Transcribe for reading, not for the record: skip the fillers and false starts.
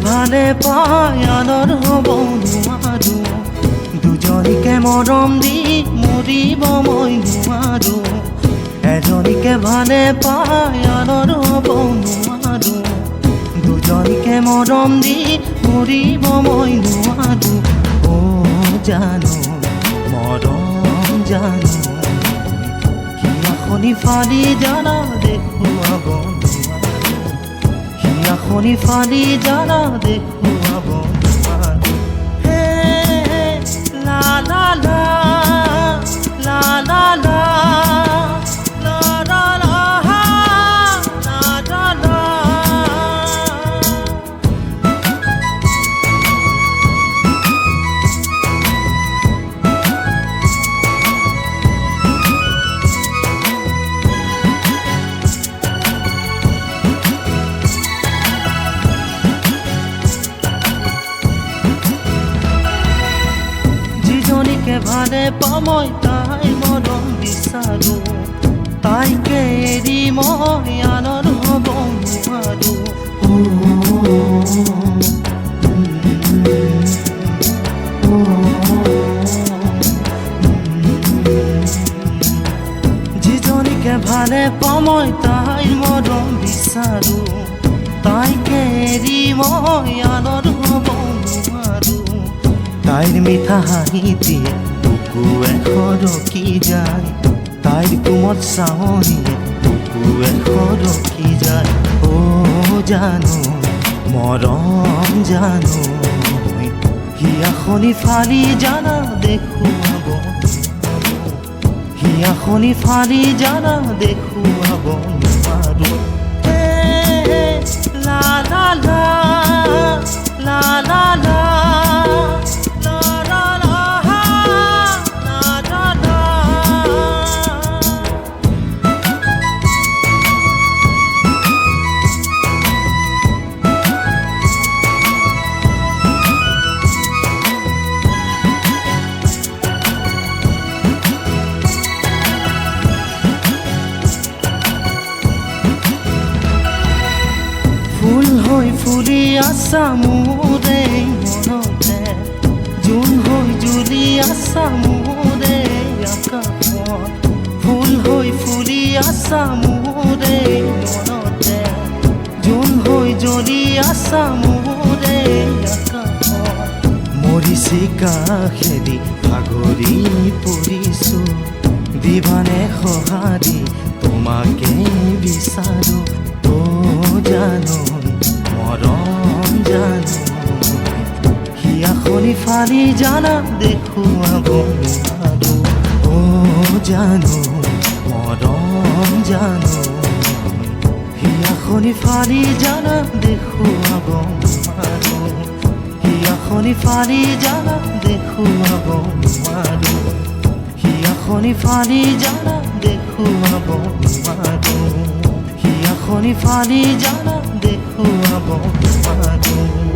ভালে পায় আনৰ হ'ব নোৱাৰো দুজনীকে মৰম দি মৰিব মই নোৱাৰো এজনীকে ভালে পায় আনৰ হ'ব নোৱাৰো দুজনীকে মৰম দি মৰিব মই নোৱাৰো ও জানো মৰম জানো হিয়াখনি ফালি জানা দেখুৱাব হিয়াখনি ফালি জানা দেখুৱাব হে লা লা লা লা লা লা ভালে পামই তাই মৰম বিচাৰো তাইকে এৰি মই আনৰ হ'ব নোৱাৰো যিজনীকে ভালে পামই তাই মৰম বিচাৰো তাইকে এৰি মই আনৰ হ'ব নোৱাৰো তাইৰ মিঠা হাঁহিতে বুকুৱে সৰকি যায় তাইৰ কোমল চাৱনিয়ে বুকুৱে সৰকি যায় ও জানো মৰম জানো হিয়াখনি ফালি জানা দেখুৱাব হিয়াখনি ফালি জানা দেখুৱাব নোৱাৰো লা লা লা লা লা লা ফুল হৈ ফুলি আছা মোৰে মনতে জোন হৈ জ্বলি আছা মোৰে আকাশত ফুল হৈ ফুলি আছা মোৰে মনতে জোন হৈ জ্বলি আছা মোৰে আকাশত মৰিছে কাষেদি ভাগৰি পৰিছো দিবানে সঁহাৰি তোমাকে বিচাৰো ও জানো মৰম জানো হিয়াখনি ফালি জানা দেখুৱাব নোৱাৰো ও জানো মৰম জানো হিয়াখনি ফালি জানা দেখুৱাব নোৱাৰো হিয়াখনি ফালি জানা দেখুৱাব নোৱাৰো হিয়াখনি ফালি জানা দেখুৱাব নোৱাৰো হিয়াখনি ফালি জানা দেখুৱাব নোৱাৰো